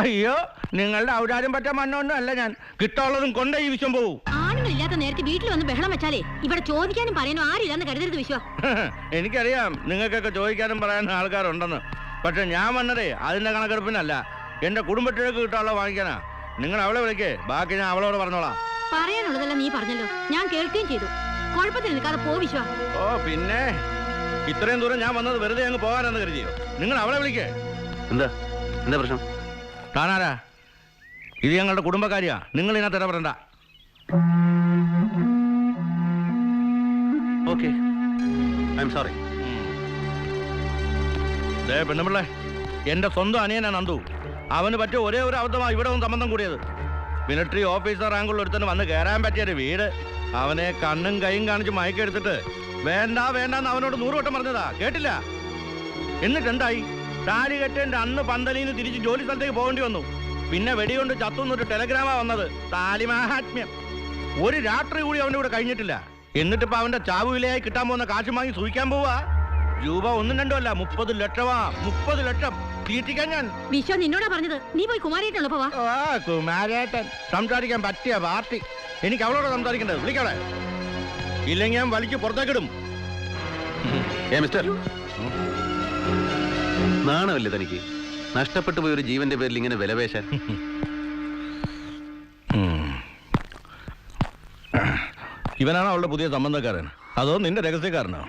അയ്യോ, നിങ്ങളുടെ ഔദാര്യം പറ്റാൻ മണ്ണൊന്നും അല്ല ഞാൻ. കിട്ടാനുള്ളതും കൊണ്ടേ ഈ വിശ്വം പോവും. ആണുങ്ങളില്ലാത്ത നേരത്തെ വീട്ടിൽ വന്ന് ബഹളം വെച്ചാലേ ഇവിടെ ചോദിക്കാനും പറയാനും ആരില്ലെന്ന് കരുതരുത് വിശ്വ. എനിക്കറിയാം നിങ്ങൾക്കൊക്കെ ചോദിക്കാനും പറയാനും ആൾക്കാരുണ്ടെന്ന്. പക്ഷെ ഞാൻ വന്നതേ അതിന്റെ കണക്കെടുപ്പിനല്ല, എന്റെ കുടുംബത്തിലേക്ക് കിട്ടാനുള്ള വാങ്ങിക്കാനാ. നിങ്ങൾ അവളെ വിളിക്കേ, ബാക്കി ഞാൻ അവളോട് പറഞ്ഞോളാം. പറയാനുള്ളതെല്ലാം നീ പറഞ്ഞല്ലോ, ഞാൻ കേൾക്കുകയും ചെയ്തു. കുഴപ്പത്തിൽ നിൽക്കാതെ പോ വിശ്വ. ഓ പിന്നെ ഇത്രയും ദൂരം ഞാൻ വന്നത് വെറുതെ അങ്ങ് പോകാനെന്ന് കരുതിയോ? നിങ്ങൾ അവളെ വിളിക്കേ. എന്താ എന്താ പ്രശ്നം? താനാരാ? ഇത് ഞങ്ങളുടെ കുടുംബക്കാരിയാ, നിങ്ങൾ ഇതിനകത്ത് ഇടപെടണ്ട. Okay, I'm sorry. പെണ്ണുപിള്ളേ, എന്റെ സ്വന്തം അനിയനാ നന്ദു. അവന് പറ്റിയ ഒരേ ഒരു അബദ്ധമാണ് ഇവിടെ ഒന്ന് സംബന്ധം കൂടിയത്. മിലിറ്ററി ഓഫീസർ റാങ്കുള്ള ഒരുത്തന് വന്ന് കയറാൻ പറ്റിയൊരു വീട്. അവനെ കണ്ണും കൈയും കാണിച്ച് മയക്കെടുത്തിട്ട് വേണ്ട വേണ്ടെന്ന് അവനോട് 100 വട്ടം പറഞ്ഞതാ, കേട്ടില്ല. എന്നിട്ട് എന്തായി? താലി കെട്ടേണ്ട അന്ന് പന്തലിന്ന് തിരിച്ച് ജോലി സ്ഥലത്തേക്ക് പോകേണ്ടി വന്നു. പിന്നെ വെടികൊണ്ട് ചത്തുന്നൊരു ടെലഗ്രാമാ വന്നത്. താലി മാഹാത്മ്യം. ഒരു രാത്രി കൂടി അവൻ്റെ കൂടെ കഴിഞ്ഞിട്ടില്ല. എന്നിട്ടിപ്പോ അവന്റെ ചാവ് വിലയായി കിട്ടാൻ പോകുന്ന കാശ് വാങ്ങി സൂഹിക്കാൻ പോവാ. രൂപ 1 2 അല്ല, 30 ലക്ഷമാ. 30 ലക്ഷം തീറ്റിക്കാൻ ഞാൻ. വിശ്വ നിന്നോടാ പറഞ്ഞത്, നീ പോയി കുമാരേട്ടനുള്ള പോവാ. കുമാരേട്ടൻ സംസാരിക്കാൻ പറ്റിയ പാർട്ടി. എനിക്ക് അവളോട് സംസാരിക്കേണ്ടത്. വിളിക്കണേ, ഇല്ലെങ്കിൽ ഞാൻ വലിക്ക് പുറത്തേക്കിടും. മിസ്റ്റർ, നാണമല്ലേ തനിക്ക്? നഷ്ടപ്പെട്ടു പോയ ഒരു ജീവന്റെ പേരിൽ ഇങ്ങനെ വിലപേശാൻ? ഇവനാണ് അവളുടെ പുതിയ സംബന്ധക്കാരൻ, അതോ നിന്റെ രഹസ്യക്കാരനോ?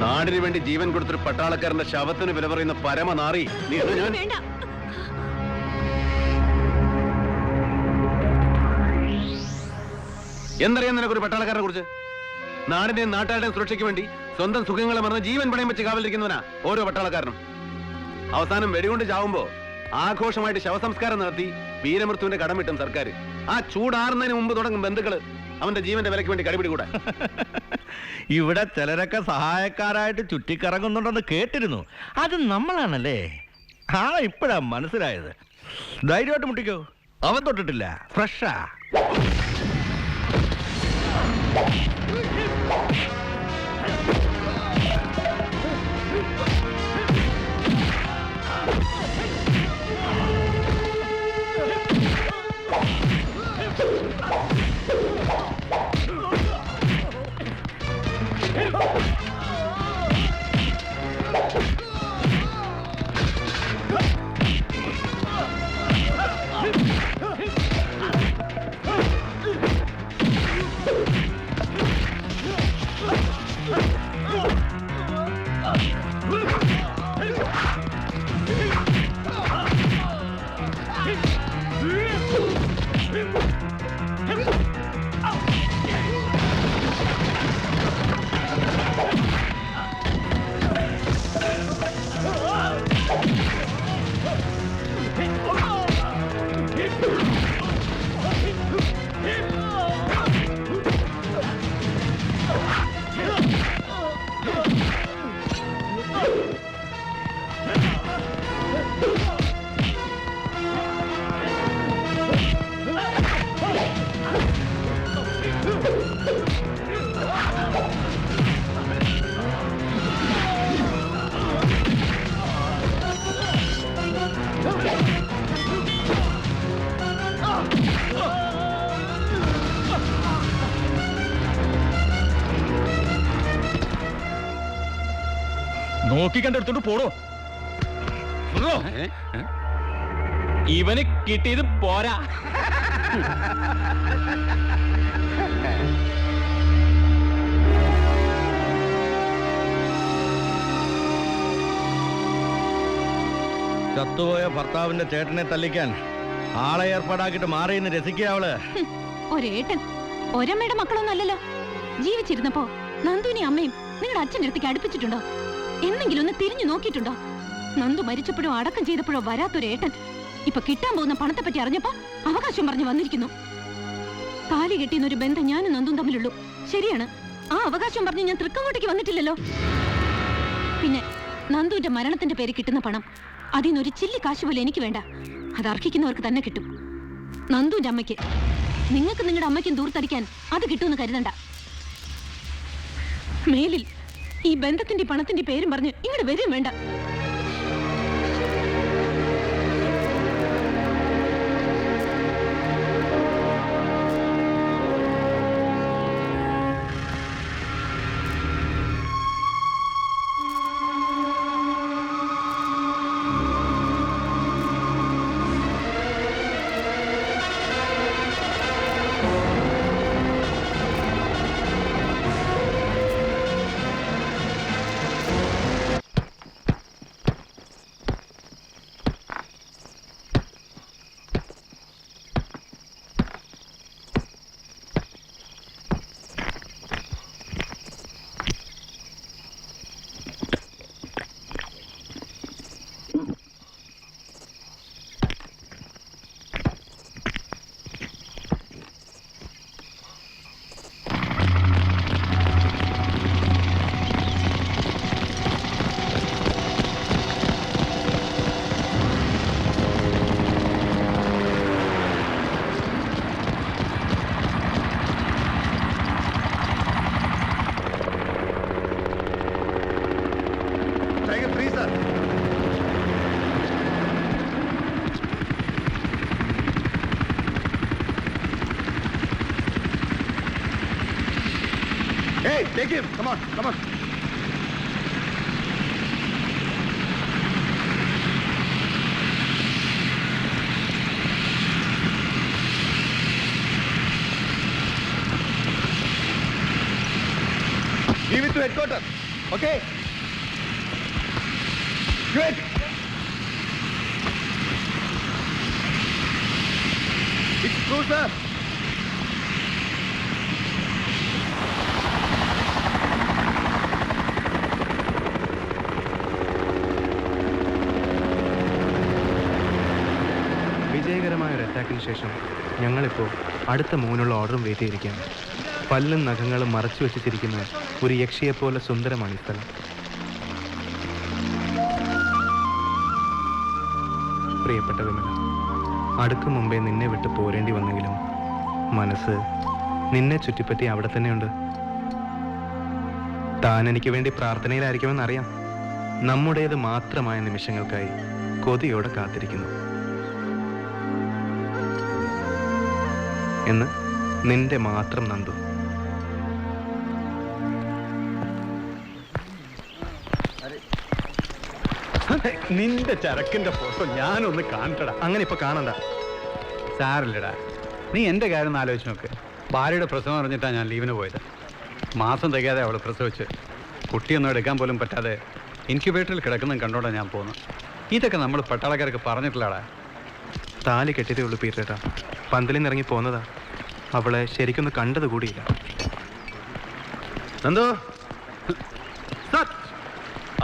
നാടിന് വേണ്ടി ജീവൻ കൊടുത്തൊരു പട്ടാളക്കാരന്റെ ശവത്തിന് വില പറയുന്ന പരമനാറി നീ. എന്തറിയാം നിനക്കൊരു പട്ടാളക്കാരനെ കുറിച്ച്? നാടിന്റെയും നാട്ടുകാരുടെയും സുരക്ഷയ്ക്ക് വേണ്ടി സ്വന്തം സുഖങ്ങളെ മറന്ന് ജീവൻ പണയം വെച്ച് കാവലിരിക്കുന്നവനാ ഓരോ പട്ടാളക്കാരനും. അവസാനം വെടികൊണ്ട് ചാവുമ്പോ ആഘോഷമായിട്ട് ശവസംസ്കാരം നടത്തി വീരമൃത്യുവിന്റെ കടം വിട്ടും സർക്കാർ. ആ ചൂടാറുന്നതിന് മുമ്പ് തുടങ്ങും ബന്ധുക്കള് അവന്റെ ജീവന്റെ വിലയ്ക്ക് വേണ്ടി കടിപിടി കൂടെ. ഇവിടെ ചിലരൊക്കെ സഹായക്കാരായിട്ട് ചുറ്റിക്കറങ്ങുന്നുണ്ടെന്ന് കേട്ടിരുന്നു. അത് നമ്മളാണല്ലേ. ആളെ ഇപ്പോഴാ മനസ്സിലായത്. ധൈര്യമായിട്ട് മുട്ടിക്കോ, അവൻ തൊട്ടിട്ടില്ല, ഫ്രഷാ. നോക്കിക്കണ്ടെടുത്തോണ്ട് പോടോ. ഇവന് കിട്ടിയത് പോരാ. ചത്തുപോയ ഭർത്താവിന്റെ ചേട്ടനെ തല്ലിക്കാൻ ആളെ ഏർപ്പാടാക്കിട്ട് മാറിയെന്ന് രസിക്കുക അവള്. ഒരേട്ടൻ ഒരമ്മയുടെ മക്കളൊന്നും അല്ലല്ലോ. ജീവിച്ചിരുന്നപ്പോ നന്ദുവിനെ അമ്മയും നിങ്ങളുടെ അച്ഛൻ്റെ അടുത്തേക്ക് അടുപ്പിച്ചിട്ടുണ്ടോ? എന്തെങ്കിലും ഒന്ന് തിരിഞ്ഞു നോക്കിയിട്ടുണ്ടോ? നന്ദു മരിച്ചപ്പോഴോ അടക്കം ചെയ്തപ്പോഴോ വരാത്തൊരേട്ടൻ ഇപ്പൊ കിട്ടാൻ പോകുന്ന പണത്തെ പറ്റി അറിഞ്ഞപ്പോ അവകാശം പറഞ്ഞു വന്നിരിക്കുന്നു. താലി കെട്ടിയെന്നൊരു ബന്ധം ഞാനും നന്ദും തമ്മിലുള്ളൂ. ശരിയാണ്, ആ അവകാശം പറഞ്ഞ് ഞാൻ തൃക്കങ്ങോട്ടേക്ക് വന്നിട്ടില്ലല്ലോ. പിന്നെ നന്ദുവിന്റെ മരണത്തിന്റെ പേര് കിട്ടുന്ന പണം, അതിനൊരു ചില്ലി കാശ് പോലെ എനിക്ക് വേണ്ട. അത് അർഹിക്കുന്നവർക്ക് തന്നെ കിട്ടും. നന്ദുവിന്റെ അമ്മയ്ക്ക്, നിങ്ങൾക്ക് നിങ്ങളുടെ അമ്മയ്ക്കും ദൂർത്തടിക്കാൻ അത് കിട്ടുമെന്ന് കരുതണ്ട. മേലിൽ ഈ ബന്ധത്തിന്റെ പണത്തിന്റെ പേരും പറഞ്ഞ് ഇങ്ങോട്ട് വരും വേണ്ട. Hey, take him. Come on, come on. Give it to headquarters. Okay? Quick. It's true, sir. വിജയകരമായ ഒരു അറ്റാക്കിന് ശേഷം ഞങ്ങളിപ്പോൾ അടുത്ത മൂന്നുള്ള ഓർഡറും വെയിറ്റ് ചെയ്തിരിക്കുകയാണ്. പല്ലും നഖങ്ങളും മറച്ചു വെച്ചിരിക്കുന്ന ഒരു യക്ഷിയെപ്പോലെ സുന്ദരമാണ് ഈ സ്ഥലം. പ്രിയപ്പെട്ട വിമല, അടുക്കും മുമ്പേ നിന്നെ വിട്ട് പോരേണ്ടി വന്നെങ്കിലും മനസ്സ് നിന്നെ ചുറ്റിപ്പറ്റി അവിടെ തന്നെയുണ്ട്. താൻ എനിക്ക് വേണ്ടി പ്രാർത്ഥനയിലായിരിക്കുമെന്നറിയാം. നമ്മുടേത് മാത്രമായ നിമിഷങ്ങൾക്കായി കൊതിയോടെ കാത്തിരിക്കുന്നു എന്ന് നിന്റെ മാത്രം നന്ദു. നിന്റെ ചരക്കിന്റെ ഫോട്ടോ ഞാനൊന്ന് കാണട്ടടാ. അങ്ങനെ ഇപ്പൊ കാണണ്ട. സാറില്ലടാ, നീ എൻ്റെ കാര്യം ഒന്ന് ആലോചിച്ച് നോക്ക്. ഭാര്യയുടെ പ്രസവം അറിഞ്ഞിട്ടാണ് ഞാൻ ലീവിന് പോയത്. മാസം തികയാതെ അവൾ പ്രസവിച്ച് കുട്ടിയൊന്നും എടുക്കാൻ പോലും പറ്റാതെ ഇൻക്യുബേറ്ററിൽ കിടക്കുന്ന കണ്ടോണ്ടാ ഞാൻ പോകുന്നത്. ഇതൊക്കെ നമ്മൾ പട്ടാളക്കാർക്ക് പറഞ്ഞിട്ടില്ലടാ. താലി കെട്ടിയതേ ഉള്ളൂ പീറ്റേട്ടാ. പന്തലിൽ നിന്ന് ഇറങ്ങി പോന്നതാ. അവളെ ശരിക്കൊന്ന് കണ്ടത് കൂടിയില്ല. नंदू सच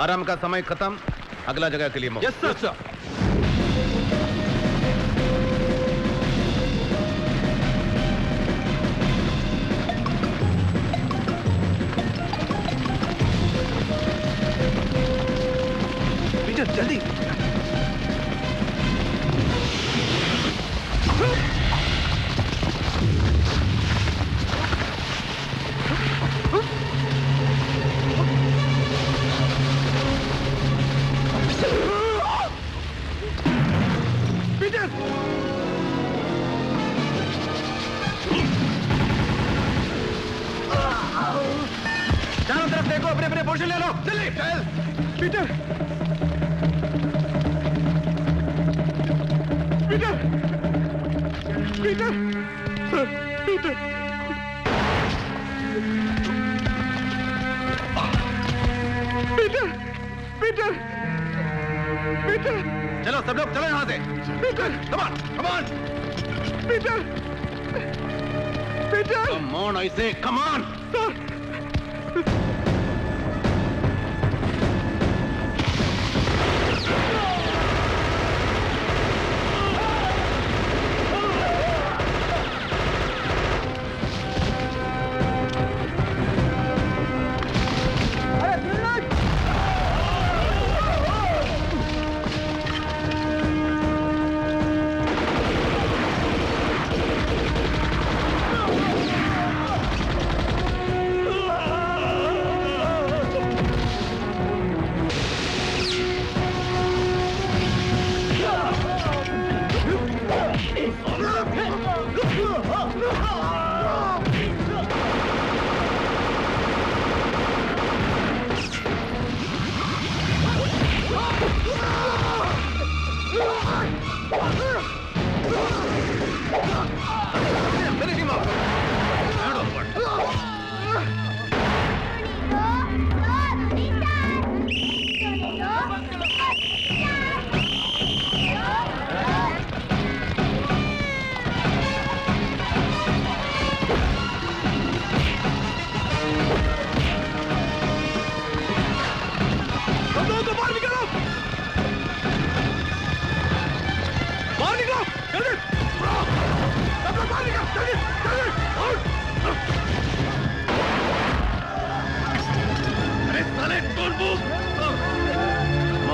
आराम का समय खत्म. अगला जगह के लिए Yes, sir. पीटर जल्दी. चारों तरफ देखो, अपने अपने पोर्शन ले लो. जल्दी चल. Peter Peter Peter sir Peter Peter Peter Peter चलो सब लोग चलो यहाँ से. Peter Come on, come on. Peter Peter Come on, I say, come on. Sir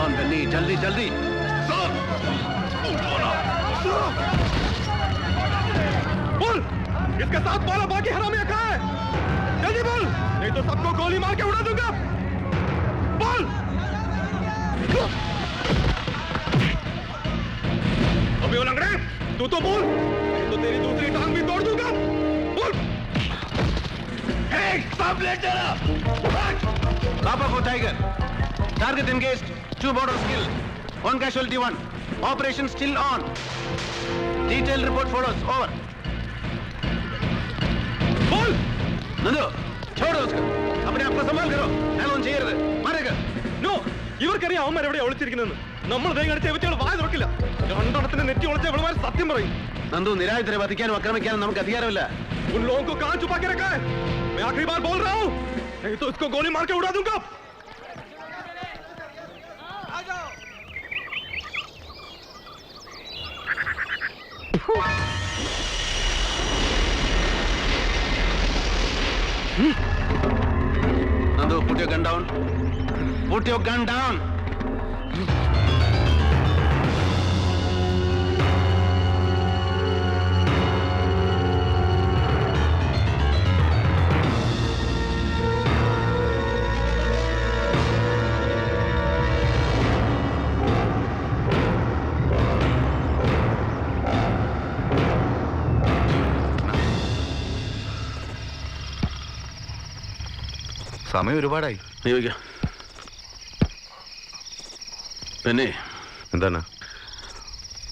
on, Benny. जल्दी जल्दी बोल, इसके साथ वाला बाकी हरामी कहाँ है? जल्दी बोल, नहीं तो सबको गोली मार के उड़ा दूंगा। बोल। अबे वो लंगड़े, तू तो बोल, नहीं तो तेरी दूसरी टांग भी तोड़ दूंगा। बोल। Hey, stop later. Copper for Tiger. Target engaged. 2 border kill. 1 casualty 1. Operation still on. Detailed report follows. Over. बोल। नंदू, छोड़ो उसको. अपने आप को संभाल करो. Alone ചെയ്യരുത്. മാറുക. No, ഇവർക്കറിയാം അവന്മാർ എവിടെ ഒളിച്ചിരിക്കുന്നെന്ന്. നമ്മൾ ദേ കടിച്ച ഇവറ്റകൾ വായ തുറക്കില്ല. രണ്ടെണ്ണത്തിന് നെറ്റി ഒളിച്ച ഇവളുമാർ സത്യം പറയും. നന്ദു, നിരായുധരെ വധിക്കാനും ആക്രമിക്കാനും നമുക്ക് അധികാരമില്ല. उन लोगों को कहां छुपा के रखा है? मैं आखिरी बार बोल रहा हूं, नहीं तो इसको गोली मार के उड़ा दूंगा। Nandu, put your gun down. Put your gun down. സമയം ഒരുപാടായി. നീ വയ്ക്ക. പിന്നെ എന്താണ്?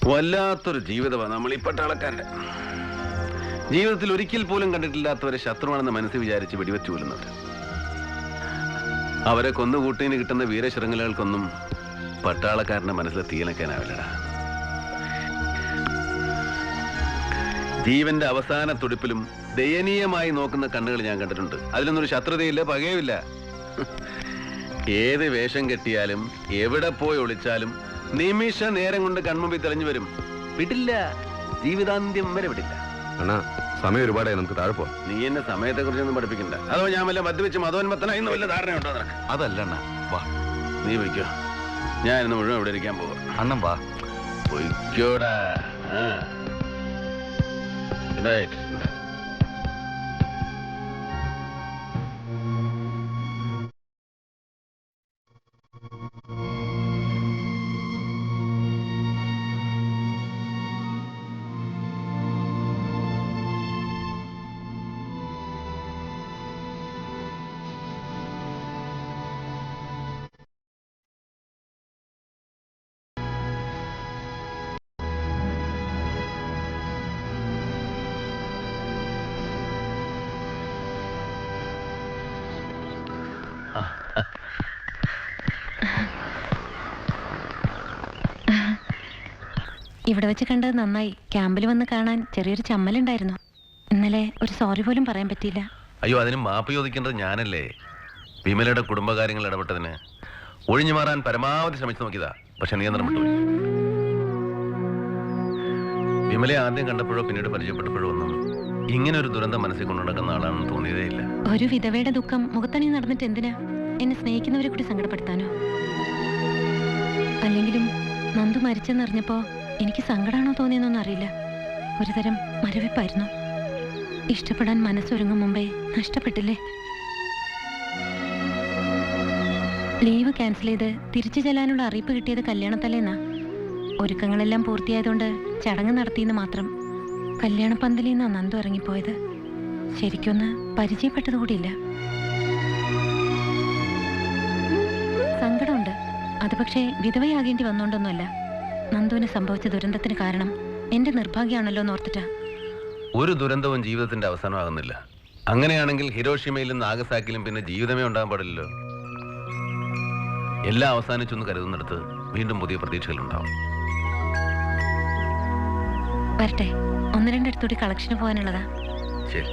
വല്ലാത്തൊരു ജീവിതമാണ് നമ്മൾ ഈ പട്ടാളക്കാരുടെ. ജീവിതത്തിൽ ഒരിക്കൽ പോലും കണ്ടിട്ടില്ലാത്തവരെ ശത്രുവാണെന്ന് മനസ്സിൽ വിചാരിച്ച് വെടിവെച്ചു കൊല്ലുന്നവർ. അവരെ കൊന്നുകൂട്ടിന് കിട്ടുന്ന വീരശൃംഖലകൾക്കൊന്നും പട്ടാളക്കാരന്റെ മനസ്സിൽ തീയണക്കാനാവില്ലടാ. ജീവന്റെ അവസാന തുടിപ്പിലും ദയനീയമായി നോക്കുന്ന കണ്ണുകൾ ഞാൻ കണ്ടിട്ടുണ്ട്. അതിലൊന്നൊരു ശത്രുതയില്ല, പകയുമില്ല. ഏത് വേഷം കെട്ടിയാലും എവിടെ പോയി ഒളിച്ചാലും നിമിഷ നേരം കൊണ്ട് കൺമുമ്പിൽ തെളിഞ്ഞു വരും. വിടില്ല, ജീവിതാന്ത്യം വരെ വിടില്ല. അണ്ണാ, സമയം ഒരുപാടായി, നമുക്ക് താഴെ പോവാം. നീ എന്നെ സമയത്തെ കുറിച്ചൊന്നും പഠിപ്പിക്കണ്ട. അതോ ഞാൻ വല്ല മദ്യവെച്ച് മതോന്മത്തനായിന്ന് വല്ല ധാരണയുണ്ടോ നിനക്ക്? അതല്ല അണ്ണാ, വാ. നീ വയ്ക്കോ, ഞാൻ ഇന്ന് മുഴുവൻ ഇവിടെ ഇരിക്കാൻ പോവാ. അണ്ണൻ വാ. വയ്ക്കോടാ. Good night. ഇവിടെ വെച്ച് കണ്ടത് നന്നായി. ക്യാമ്പിൽ വന്ന് കാണാൻ ചെറിയൊരു ചമ്മലുണ്ടായിരുന്നു. ഇന്നലെ ഒരു സോറി പോലും പറയാൻ പറ്റിയില്ല. അയ്യോ, അതിന് മാപ്പ് ചോദിക്കേണ്ടത് ഞാനല്ലേ? വിമലയുടെ കുടുംബകാര്യങ്ങൾ ഇടപെട്ടതിന് ഒഴിഞ്ഞു മാറാൻ പരമാവധി ശ്രമിച്ചു നോക്കിയതാ. പക്ഷെ നിയന്ത്രണം വിട്ടു. വിമലയെ ആദ്യം കണ്ടപ്പോഴോ പിന്നീട് പരിചയപ്പെട്ടപ്പോഴോ ഒന്നും ഇങ്ങനെ ഒരു ദുരന്തം മനസ്സിൽ കൊണ്ടുനടക്കുന്ന ആളാണെന്ന് തോന്നിയതേ ഇല്ല. ഒരു വിധവയുടെ ദുഃഖം മുഖത്തണി നടന്നിട്ട് എന്തിനാ? എന്നെ സ്നേഹിക്കുന്നവരെ കൂടി സങ്കടപ്പെടുത്താനോ? അല്ലെങ്കിലും നന്ദു മരിച്ചെന്നറിഞ്ഞപ്പോ എനിക്ക് സങ്കടമാണോ തോന്നിയെന്നൊന്നും അറിയില്ല. ഒരുതരം മരവിപ്പായിരുന്നു. ഇഷ്ടപ്പെടാൻ മനസ്സൊരുങ്ങും മുമ്പേ നഷ്ടപ്പെട്ടില്ലേ. ലീവ് ക്യാൻസൽ ചെയ്ത് തിരിച്ചു ചെല്ലാനുള്ള അറിയിപ്പ് കിട്ടിയത് കല്യാണത്തലേന്നാ. ഒരുക്കങ്ങളെല്ലാം പൂർത്തിയായതുകൊണ്ട് ചടങ്ങ് നടത്തിയെന്ന് മാത്രം. കല്യാണപ്പന്തലിൽ നിന്നാ നന്ദു ഇറങ്ങിപ്പോയത്. ശരിക്കൊന്ന് പരിചയപ്പെട്ടത് കൂടിയില്ല. സങ്കടമുണ്ട്. അത് പക്ഷേ വിധവയാകേണ്ടി വന്നോണ്ടൊന്നുമല്ല. നന്ദുവിന് സംഭവിച്ച ദുരന്തത്തിന് കാരണം എന്റെ നിർഭാഗ്യമാണല്ലോ എന്നോർത്തിട്ടാ. ഒരു ദുരന്തവും ജീവിതത്തിന്റെ അവസാനമാകുന്നില്ല. അങ്ങനെയാണെങ്കിൽ ഹിരോഷിമയിലും നാഗസാക്കിലും പിന്നെ ജീവിതമേ ഉണ്ടാകാൻ പാടില്ലല്ലോ. എല്ലാം അവസാനിച്ചൊന്ന് കരുതുന്നിടത്ത് വീണ്ടും പുതിയ പ്രതീക്ഷകളുണ്ടാവും. വരട്ടെ, 1-2 അടുത്തൂടി കളക്ഷന് പോകാനുള്ളതാ. ശരി.